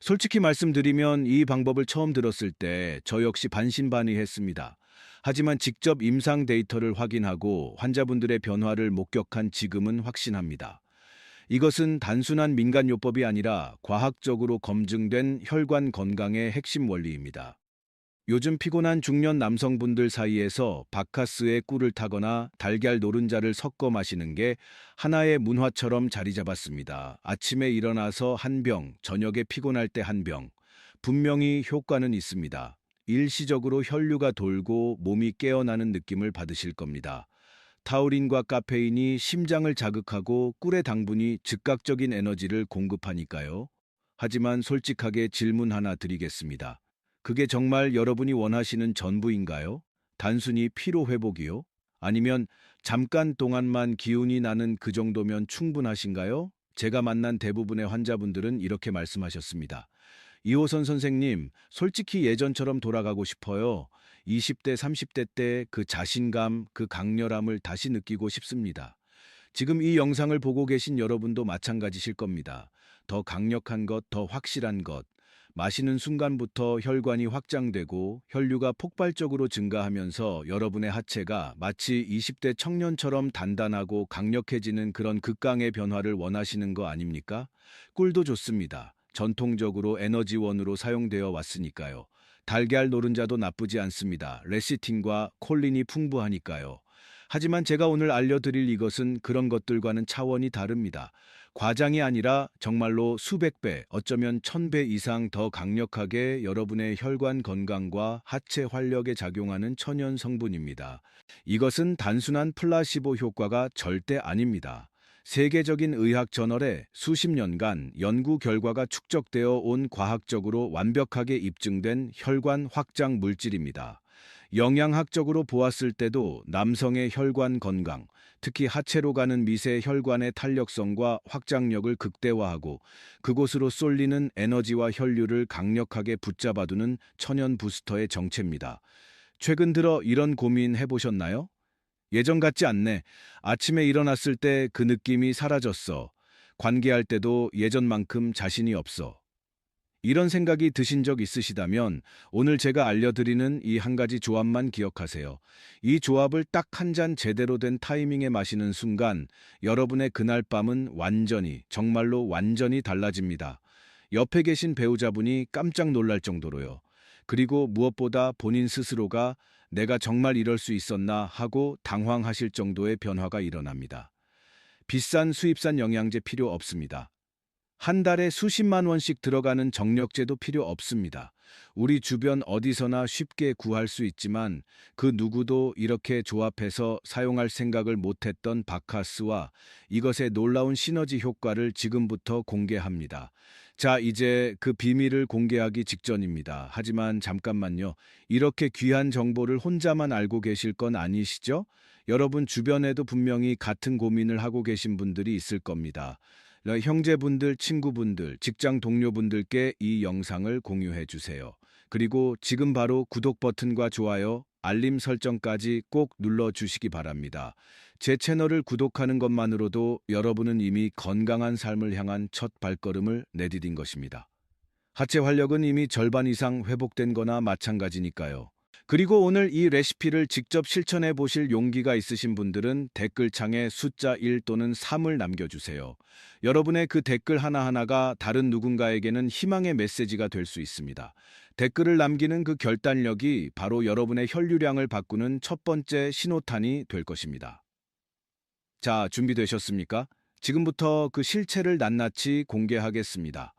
솔직히 말씀드리면 이 방법을 처음 들었을 때 저 역시 반신반의했습니다. 하지만 직접 임상 데이터를 확인하고 환자분들의 변화를 목격한 지금은 확신합니다. 이것은 단순한 민간요법이 아니라 과학적으로 검증된 혈관 건강의 핵심 원리입니다. 요즘 피곤한 중년 남성분들 사이에서 바카스의 꿀을 타거나 달걀 노른자를 섞어 마시는 게 하나의 문화처럼 자리 잡았습니다. 아침에 일어나서 한 병, 저녁에 피곤할 때 한 병. 분명히 효과는 있습니다. 일시적으로 혈류가 돌고 몸이 깨어나는 느낌을 받으실 겁니다. 타우린과 카페인이 심장을 자극하고 꿀의 당분이 즉각적인 에너지를 공급하니까요. 하지만 솔직하게 질문 하나 드리겠습니다. 그게 정말 여러분이 원하시는 전부인가요? 단순히 피로 회복이요? 아니면 잠깐 동안만 기운이 나는 그 정도면 충분하신가요? 제가 만난 대부분의 환자분들은 이렇게 말씀하셨습니다. 이호선 선생님, 솔직히 예전처럼 돌아가고 싶어요. 20대, 30대 때 그 자신감, 그 강렬함을 다시 느끼고 싶습니다. 지금 이 영상을 보고 계신 여러분도 마찬가지실 겁니다. 더 강력한 것, 더 확실한 것. 마시는 순간부터 혈관이 확장되고 혈류가 폭발적으로 증가하면서 여러분의 하체가 마치 20대 청년처럼 단단하고 강력해지는 그런 극강의 변화를 원하시는 거 아닙니까? 꿀도 좋습니다. 전통적으로 에너지원으로 사용되어 왔으니까요. 달걀 노른자도 나쁘지 않습니다. 레시틴과 콜린이 풍부하니까요. 하지만 제가 오늘 알려드릴 이것은 그런 것들과는 차원이 다릅니다. 과장이 아니라 정말로 수백 배, 어쩌면 1000배 이상 더 강력하게 여러분의 혈관 건강과 하체 활력에 작용하는 천연 성분입니다. 이것은 단순한 플라시보 효과가 절대 아닙니다. 세계적인 의학 저널에 수십 년간 연구 결과가 축적되어 온 과학적으로 완벽하게 입증된 혈관 확장 물질입니다. 영양학적으로 보았을 때도 남성의 혈관 건강, 특히 하체로 가는 미세 혈관의 탄력성과 확장력을 극대화하고 그곳으로 쏠리는 에너지와 혈류를 강력하게 붙잡아두는 천연 부스터의 정체입니다. 최근 들어 이런 고민 해보셨나요? 예전 같지 않네. 아침에 일어났을 때 그 느낌이 사라졌어. 관계할 때도 예전만큼 자신이 없어. 이런 생각이 드신 적 있으시다면 오늘 제가 알려드리는 이 한 가지 조합만 기억하세요. 이 조합을 딱 한 잔 제대로 된 타이밍에 마시는 순간 여러분의 그날 밤은 완전히, 정말로 완전히 달라집니다. 옆에 계신 배우자분이 깜짝 놀랄 정도로요. 그리고 무엇보다 본인 스스로가 내가 정말 이럴 수 있었나 하고 당황하실 정도의 변화가 일어납니다. 비싼 수입산 영양제 필요 없습니다. 한 달에 수십만 원씩 들어가는 정력제도 필요 없습니다. 우리 주변 어디서나 쉽게 구할 수 있지만 그 누구도 이렇게 조합해서 사용할 생각을 못했던 바카스와 이것의 놀라운 시너지 효과를 지금부터 공개합니다. 자, 이제 그 비밀을 공개하기 직전입니다. 하지만 잠깐만요. 이렇게 귀한 정보를 혼자만 알고 계실 건 아니시죠? 여러분 주변에도 분명히 같은 고민을 하고 계신 분들이 있을 겁니다. 형제분들, 친구분들, 직장 동료분들께 이 영상을 공유해 주세요. 그리고 지금 바로 구독 버튼과 좋아요, 알림 설정까지 꼭 눌러 주시기 바랍니다. 제 채널을 구독하는 것만으로도 여러분은 이미 건강한 삶을 향한 첫 발걸음을 내디딘 것입니다. 하체 활력은 이미 절반 이상 회복된 거나 마찬가지니까요. 그리고 오늘 이 레시피를 직접 실천해 보실 용기가 있으신 분들은 댓글창에 숫자 1 또는 3을 남겨주세요. 여러분의 그 댓글 하나하나가 다른 누군가에게는 희망의 메시지가 될 수 있습니다. 댓글을 남기는 그 결단력이 바로 여러분의 혈류량을 바꾸는 첫 번째 신호탄이 될 것입니다. 자, 준비되셨습니까? 지금부터 그 실체를 낱낱이 공개하겠습니다.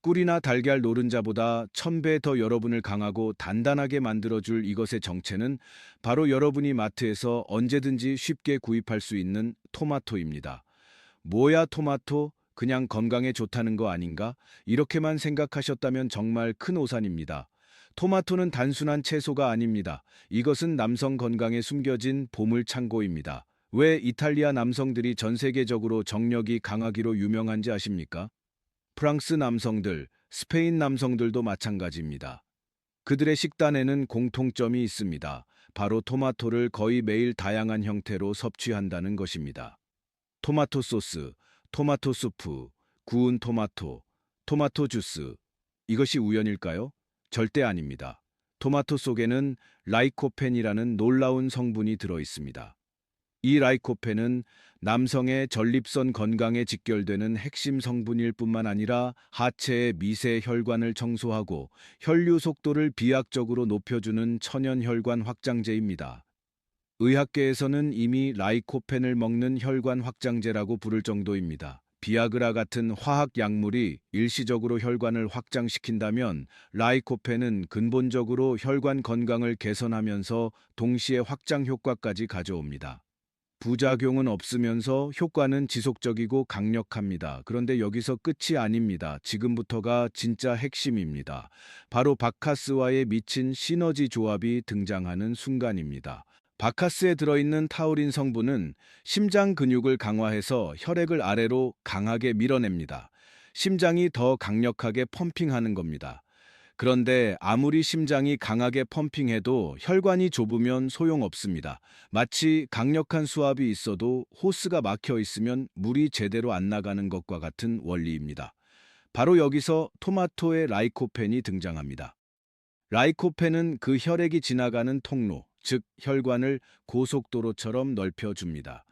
꿀이나 달걀 노른자보다 1000배 더 여러분을 강하고 단단하게 만들어줄 이것의 정체는 바로 여러분이 마트에서 언제든지 쉽게 구입할 수 있는 토마토입니다. 뭐야 토마토? 그냥 건강에 좋다는 거 아닌가? 이렇게만 생각하셨다면 정말 큰 오산입니다. 토마토는 단순한 채소가 아닙니다. 이것은 남성 건강에 숨겨진 보물 창고입니다. 왜 이탈리아 남성들이 전 세계적으로 정력이 강하기로 유명한지 아십니까? 프랑스 남성들, 스페인 남성들도 마찬가지입니다. 그들의 식단에는 공통점이 있습니다. 바로 토마토를 거의 매일 다양한 형태로 섭취한다는 것입니다. 토마토 소스, 토마토 수프, 구운 토마토, 토마토 주스. 이것이 우연일까요? 절대 아닙니다. 토마토 속에는 라이코펜이라는 놀라운 성분이 들어 있습니다. 이 라이코펜은 남성의 전립선 건강에 직결되는 핵심 성분일 뿐만 아니라 하체의 미세 혈관을 청소하고 혈류 속도를 비약적으로 높여주는 천연 혈관 확장제입니다. 의학계에서는 이미 라이코펜을 먹는 혈관 확장제라고 부를 정도입니다. 비아그라 같은 화학 약물이 일시적으로 혈관을 확장시킨다면 라이코펜은 근본적으로 혈관 건강을 개선하면서 동시에 확장 효과까지 가져옵니다. 부작용은 없으면서 효과는 지속적이고 강력합니다. 그런데 여기서 끝이 아닙니다. 지금부터가 진짜 핵심입니다. 바로 바카스와의 미친 시너지 조합이 등장하는 순간입니다. 바카스에 들어있는 타우린 성분은 심장 근육을 강화해서 혈액을 아래로 강하게 밀어냅니다. 심장이 더 강력하게 펌핑하는 겁니다. 그런데 아무리 심장이 강하게 펌핑해도 혈관이 좁으면 소용없습니다. 마치 강력한 수압이 있어도 호스가 막혀 있으면 물이 제대로 안 나가는 것과 같은 원리입니다. 바로 여기서 토마토의 라이코펜이 등장합니다. 라이코펜은 그 혈액이 지나가는 통로, 즉 혈관을 고속도로처럼 넓혀줍니다.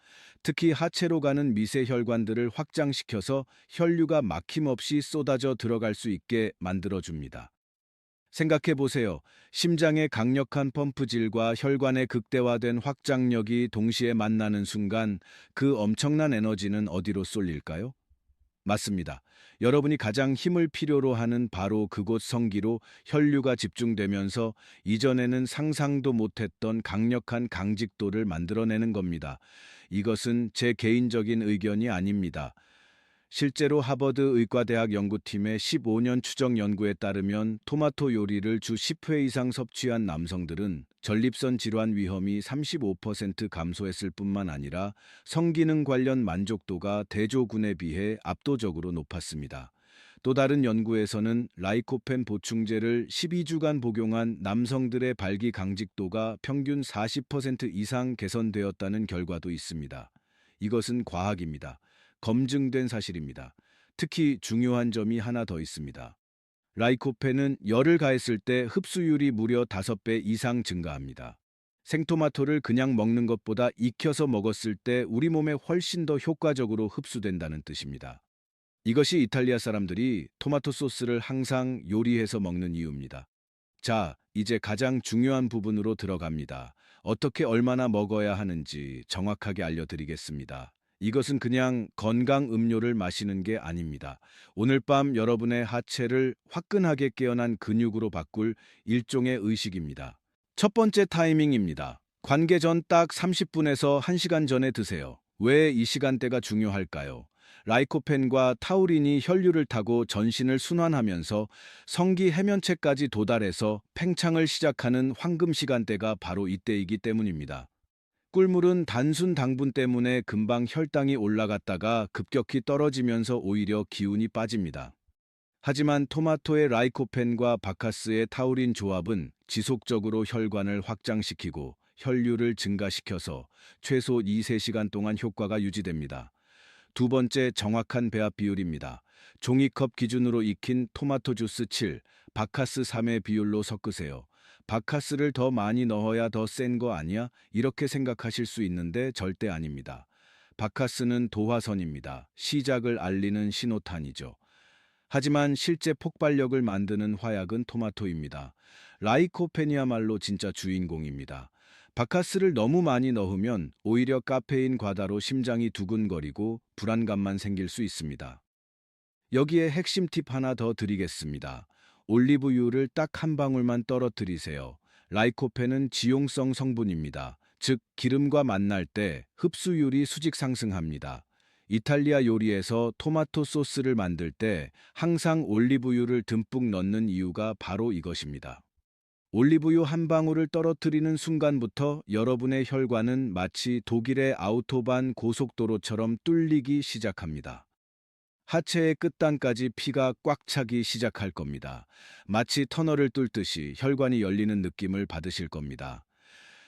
특히 하체로 가는 미세 혈관들을 확장시켜서 혈류가 막힘없이 쏟아져 들어갈 수 있게 만들어줍니다. 생각해 보세요. 심장의 강력한 펌프질과 혈관의 극대화된 확장력이 동시에 만나는 순간 그 엄청난 에너지는 어디로 쏠릴까요? 맞습니다. 여러분이 가장 힘을 필요로 하는 바로 그곳 성기로 혈류가 집중되면서 이전에는 상상도 못했던 강력한 강직도를 만들어내는 겁니다. 이것은 제 개인적인 의견이 아닙니다. 실제로 하버드 의과대학 연구팀의 15년 추적 연구에 따르면 토마토 요리를 주 10회 이상 섭취한 남성들은 전립선 질환 위험이 35% 감소했을 뿐만 아니라 성기능 관련 만족도가 대조군에 비해 압도적으로 높았습니다. 또 다른 연구에서는 라이코펜 보충제를 12주간 복용한 남성들의 발기 강직도가 평균 40% 이상 개선되었다는 결과도 있습니다. 이것은 과학입니다. 검증된 사실입니다. 특히 중요한 점이 하나 더 있습니다. 라이코펜은 열을 가했을 때 흡수율이 무려 5배 이상 증가합니다. 생토마토를 그냥 먹는 것보다 익혀서 먹었을 때 우리 몸에 훨씬 더 효과적으로 흡수된다는 뜻입니다. 이것이 이탈리아 사람들이 토마토 소스를 항상 요리해서 먹는 이유입니다. 자, 이제 가장 중요한 부분으로 들어갑니다. 어떻게 얼마나 먹어야 하는지 정확하게 알려드리겠습니다. 이것은 그냥 건강 음료를 마시는 게 아닙니다. 오늘 밤 여러분의 하체를 화끈하게 깨어난 근육으로 바꿀 일종의 의식입니다. 첫 번째 타이밍입니다. 관계 전 딱 30분에서 1시간 전에 드세요. 왜 이 시간대가 중요할까요? 라이코펜과 타우린이 혈류를 타고 전신을 순환하면서 성기 해면체까지 도달해서 팽창을 시작하는 황금 시간대가 바로 이때이기 때문입니다. 꿀물은 단순 당분 때문에 금방 혈당이 올라갔다가 급격히 떨어지면서 오히려 기운이 빠집니다. 하지만 토마토의 라이코펜과 바카스의 타우린 조합은 지속적으로 혈관을 확장시키고 혈류를 증가시켜서 최소 2~3시간 동안 효과가 유지됩니다. 두 번째, 정확한 배합 비율입니다. 종이컵 기준으로 익힌 토마토 주스 7, 바카스 3의 비율로 섞으세요. 바카스를 더 많이 넣어야 더 센 거 아니야? 이렇게 생각하실 수 있는데 절대 아닙니다. 바카스는 도화선입니다. 시작을 알리는 신호탄이죠. 하지만 실제 폭발력을 만드는 화약은 토마토입니다. 라이코펜이야말로 진짜 주인공입니다. 바카스를 너무 많이 넣으면 오히려 카페인 과다로 심장이 두근거리고 불안감만 생길 수 있습니다. 여기에 핵심 팁 하나 더 드리겠습니다. 올리브유를 딱 한 방울만 떨어뜨리세요. 라이코펜은 지용성 성분입니다. 즉, 기름과 만날 때 흡수율이 수직 상승합니다. 이탈리아 요리에서 토마토 소스를 만들 때 항상 올리브유를 듬뿍 넣는 이유가 바로 이것입니다. 올리브유 한 방울을 떨어뜨리는 순간부터 여러분의 혈관은 마치 독일의 아우토반 고속도로처럼 뚫리기 시작합니다. 하체의 끝단까지 피가 꽉 차기 시작할 겁니다. 마치 터널을 뚫듯이 혈관이 열리는 느낌을 받으실 겁니다.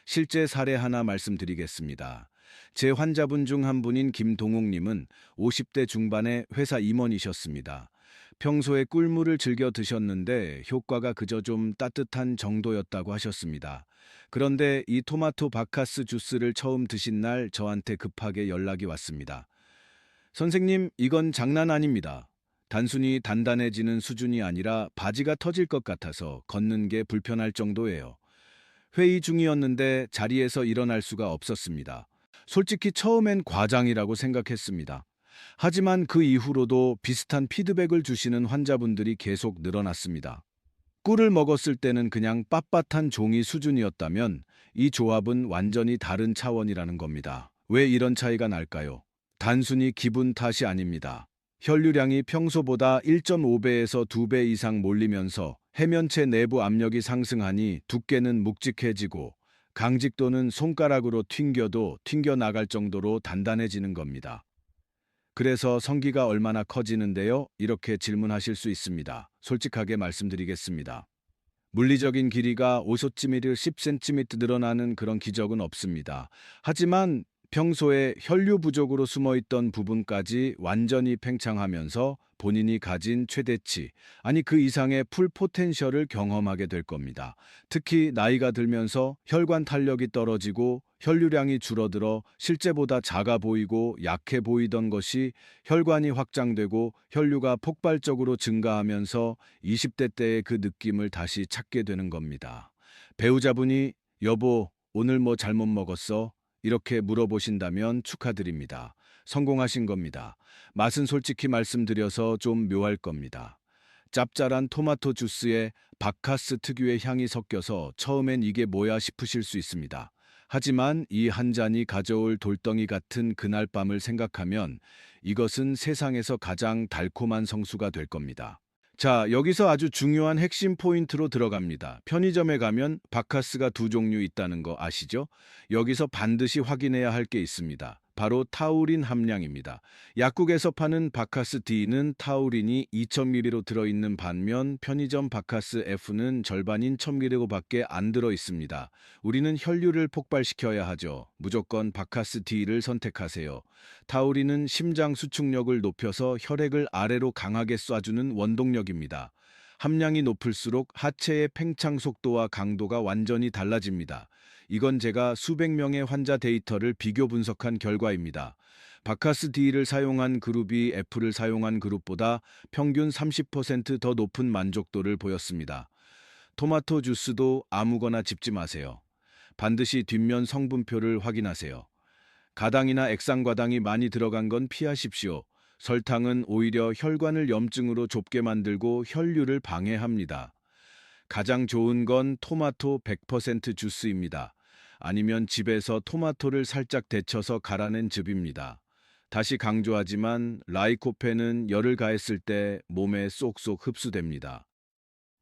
실제 사례 하나 말씀드리겠습니다. 제 환자분 중 한 분인 김동욱님은 50대 중반의 회사 임원이셨습니다. 평소에 꿀물을 즐겨 드셨는데 효과가 그저 좀 따뜻한 정도였다고 하셨습니다. 그런데 이 토마토 바카스 주스를 처음 드신 날 저한테 급하게 연락이 왔습니다. 선생님, 이건 장난 아닙니다. 단순히 단단해지는 수준이 아니라 바지가 터질 것 같아서 걷는 게 불편할 정도예요. 회의 중이었는데 자리에서 일어날 수가 없었습니다. 솔직히 처음엔 과장이라고 생각했습니다. 하지만 그 이후로도 비슷한 피드백을 주시는 환자분들이 계속 늘어났습니다. 꿀을 먹었을 때는 그냥 빳빳한 종이 수준이었다면 이 조합은 완전히 다른 차원이라는 겁니다. 왜 이런 차이가 날까요? 단순히 기분 탓이 아닙니다. 혈류량이 평소보다 1.5배에서 2배 이상 몰리면서 해면체 내부 압력이 상승하니 두께는 묵직해지고 강직도는 손가락으로 튕겨도 튕겨나갈 정도로 단단해지는 겁니다. 그래서 성기가 얼마나 커지는데요? 이렇게 질문하실 수 있습니다. 솔직하게 말씀드리겠습니다. 물리적인 길이가 5cm, 10cm 늘어나는 그런 기적은 없습니다. 하지만 평소에 혈류 부족으로 숨어있던 부분까지 완전히 팽창하면서 본인이 가진 최대치, 아니 그 이상의 풀 포텐셜을 경험하게 될 겁니다. 특히 나이가 들면서 혈관 탄력이 떨어지고 혈류량이 줄어들어 실제보다 작아 보이고 약해 보이던 것이 혈관이 확장되고 혈류가 폭발적으로 증가하면서 20대 때의 그 느낌을 다시 찾게 되는 겁니다. 배우자분이 여보, 오늘 뭐 잘못 먹었어? 이렇게 물어보신다면 축하드립니다. 성공하신 겁니다. 맛은 솔직히 말씀드려서 좀 묘할 겁니다. 짭짤한 토마토 주스에 바카스 특유의 향이 섞여서 처음엔 이게 뭐야 싶으실 수 있습니다. 하지만 이 한 잔이 가져올 돌덩이 같은 그날 밤을 생각하면 이것은 세상에서 가장 달콤한 성수가 될 겁니다. 자, 여기서 아주 중요한 핵심 포인트로 들어갑니다. 편의점에 가면 바카스가 두 종류 있다는 거 아시죠? 여기서 반드시 확인해야 할 게 있습니다. 바로 타우린 함량입니다. 약국에서 파는 바카스 D는 타우린이 2000mg로 들어있는 반면 편의점 바카스 F는 절반인 1000mg밖에 안 들어 있습니다. 우리는 혈류를 폭발시켜야 하죠. 무조건 바카스 D를 선택하세요. 타우린은 심장 수축력을 높여서 혈액을 아래로 강하게 쏴주는 원동력입니다. 함량이 높을수록 하체의 팽창 속도와 강도가 완전히 달라집니다. 이건 제가 수백 명의 환자 데이터를 비교 분석한 결과입니다. 바카스 D를 사용한 그룹이 F를 사용한 그룹보다 평균 30%더 높은 만족도를 보였습니다. 토마토 주스도 아무거나 집지 마세요. 반드시 뒷면 성분표를 확인하세요. 가당이나 액상과당이 많이 들어간 건 피하십시오. 설탕은 오히려 혈관을 염증으로 좁게 만들고 혈류를 방해합니다. 가장 좋은 건 토마토 100% 주스입니다. 아니면 집에서 토마토를 살짝 데쳐서 갈아낸 즙입니다. 다시 강조하지만 라이코펜은 열을 가했을 때 몸에 쏙쏙 흡수됩니다.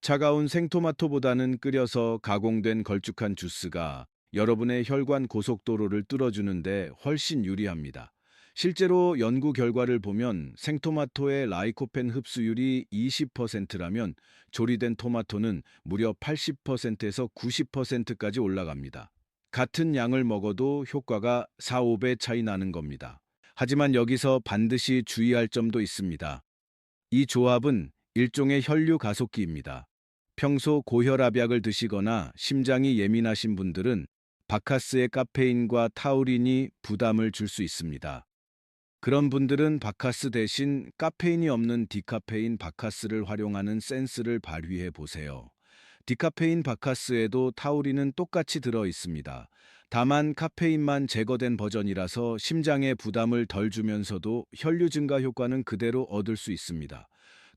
차가운 생토마토보다는 끓여서 가공된 걸쭉한 주스가 여러분의 혈관 고속도로를 뚫어주는데 훨씬 유리합니다. 실제로 연구 결과를 보면 생토마토의 라이코펜 흡수율이 20%라면 조리된 토마토는 무려 80%에서 90%까지 올라갑니다. 같은 양을 먹어도 효과가 4, 5배 차이 나는 겁니다. 하지만 여기서 반드시 주의할 점도 있습니다. 이 조합은 일종의 혈류 가속기입니다. 평소 고혈압약을 드시거나 심장이 예민하신 분들은 바카스의 카페인과 타우린이 부담을 줄 수 있습니다. 그런 분들은 바카스 대신 카페인이 없는 디카페인 바카스를 활용하는 센스를 발휘해 보세요. 디카페인 바카스에도 타우린은 똑같이 들어 있습니다. 다만 카페인만 제거된 버전이라서 심장에 부담을 덜 주면서도 혈류 증가 효과는 그대로 얻을 수 있습니다.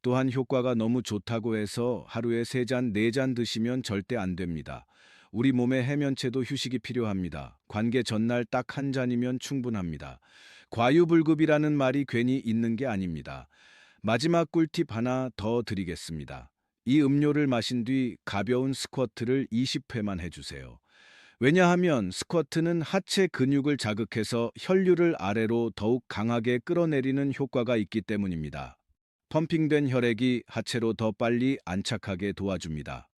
또한 효과가 너무 좋다고 해서 하루에 3잔, 4잔 드시면 절대 안 됩니다. 우리 몸의 해면체도 휴식이 필요합니다. 관계 전날 딱 한 잔이면 충분합니다. 과유불급이라는 말이 괜히 있는 게 아닙니다. 마지막 꿀팁 하나 더 드리겠습니다. 이 음료를 마신 뒤 가벼운 스쿼트를 20회만 해주세요. 왜냐하면 스쿼트는 하체 근육을 자극해서 혈류를 아래로 더욱 강하게 끌어내리는 효과가 있기 때문입니다. 펌핑된 혈액이 하체로 더 빨리 안착하게 도와줍니다.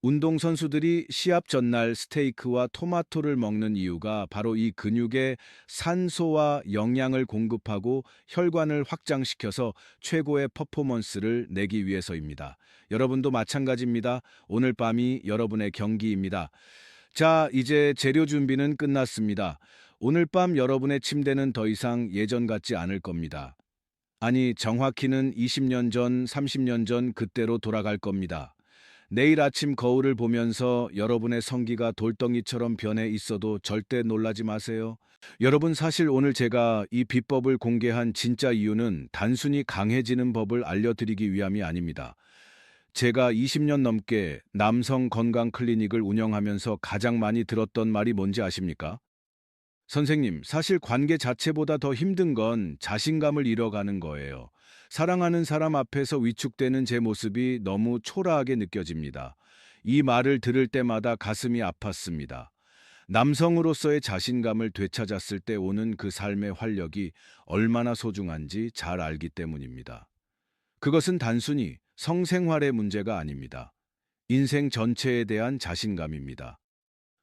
운동선수들이 시합 전날 스테이크와 토마토를 먹는 이유가 바로 이 근육에 산소와 영양을 공급하고 혈관을 확장시켜서 최고의 퍼포먼스를 내기 위해서입니다. 여러분도 마찬가지입니다. 오늘 밤이 여러분의 경기입니다. 자, 이제 재료 준비는 끝났습니다. 오늘 밤 여러분의 침대는 더 이상 예전 같지 않을 겁니다. 아니, 정확히는 20년 전, 30년 전 그때로 돌아갈 겁니다. 내일 아침 거울을 보면서 여러분의 성기가 돌덩이처럼 변해 있어도 절대 놀라지 마세요. 여러분, 사실 오늘 제가 이 비법을 공개한 진짜 이유는 단순히 강해지는 법을 알려드리기 위함이 아닙니다. 제가 20년 넘게 남성 건강 클리닉을 운영하면서 가장 많이 들었던 말이 뭔지 아십니까? 선생님, 사실 관계 자체보다 더 힘든 건 자신감을 잃어가는 거예요. 사랑하는 사람 앞에서 위축되는 제 모습이 너무 초라하게 느껴집니다. 이 말을 들을 때마다 가슴이 아팠습니다. 남성으로서의 자신감을 되찾았을 때 오는 그 삶의 활력이 얼마나 소중한지 잘 알기 때문입니다. 그것은 단순히 성생활의 문제가 아닙니다. 인생 전체에 대한 자신감입니다.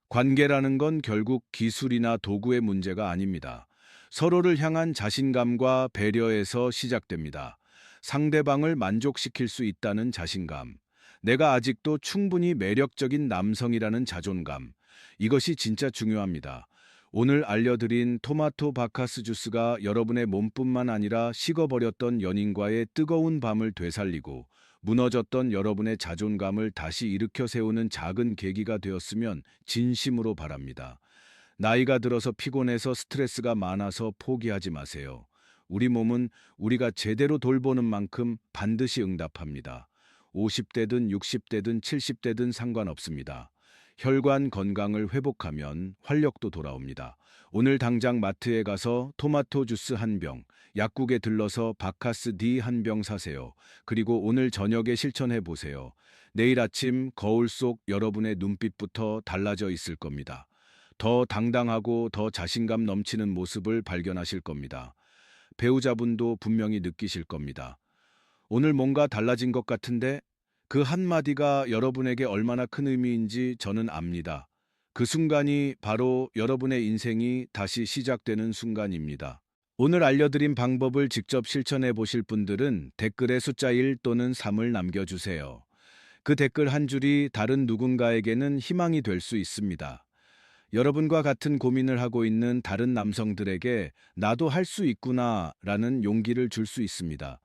관계라는 건 결국 기술이나 도구의 문제가 아닙니다. 서로를 향한 자신감과 배려에서 시작됩니다. 상대방을 만족시킬 수 있다는 자신감. 내가 아직도 충분히 매력적인 남성이라는 자존감. 이것이 진짜 중요합니다. 오늘 알려드린 토마토 바카스 주스가 여러분의 몸뿐만 아니라 식어버렸던 연인과의 뜨거운 밤을 되살리고 무너졌던 여러분의 자존감을 다시 일으켜 세우는 작은 계기가 되었으면 진심으로 바랍니다. 나이가 들어서 피곤해서 스트레스가 많아서 포기하지 마세요. 우리 몸은 우리가 제대로 돌보는 만큼 반드시 응답합니다. 50대든 60대든 70대든 상관없습니다. 혈관 건강을 회복하면 활력도 돌아옵니다. 오늘 당장 마트에 가서 토마토 주스 한 병, 약국에 들러서 바카스 D 한 병 사세요. 그리고 오늘 저녁에 실천해 보세요. 내일 아침 거울 속 여러분의 눈빛부터 달라져 있을 겁니다. 더 당당하고 더 자신감 넘치는 모습을 발견하실 겁니다. 배우자분도 분명히 느끼실 겁니다. 오늘 뭔가 달라진 것 같은데 그 한마디가 여러분에게 얼마나 큰 의미인지 저는 압니다. 그 순간이 바로 여러분의 인생이 다시 시작되는 순간입니다. 오늘 알려드린 방법을 직접 실천해 보실 분들은 댓글에 숫자 1 또는 3을 남겨주세요. 그 댓글 한 줄이 다른 누군가에게는 희망이 될 수 있습니다. 여러분과 같은 고민을 하고 있는 다른 남성들에게 나도 할 수 있구나 라는 용기를 줄 수 있습니다.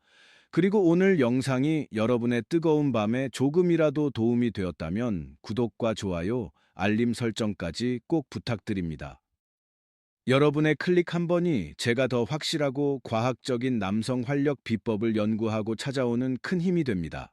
그리고 오늘 영상이 여러분의 뜨거운 밤에 조금이라도 도움이 되었다면 구독과 좋아요, 알림 설정까지 꼭 부탁드립니다. 여러분의 클릭 한 번이 제가 더 확실하고 과학적인 남성 활력 비법을 연구하고 찾아오는 큰 힘이 됩니다.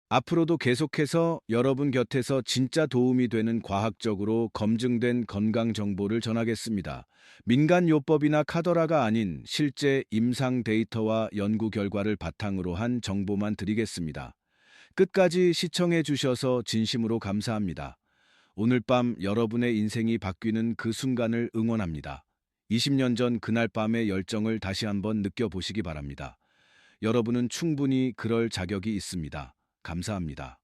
앞으로도 계속해서 여러분 곁에서 진짜 도움이 되는 과학적으로 검증된 건강 정보를 전하겠습니다. 민간 요법이나 카더라가 아닌 실제 임상 데이터와 연구 결과를 바탕으로 한 정보만 드리겠습니다. 끝까지 시청해 주셔서 진심으로 감사합니다. 오늘 밤 여러분의 인생이 바뀌는 그 순간을 응원합니다. 20년 전 그날 밤의 열정을 다시 한번 느껴보시기 바랍니다. 여러분은 충분히 그럴 자격이 있습니다. 감사합니다.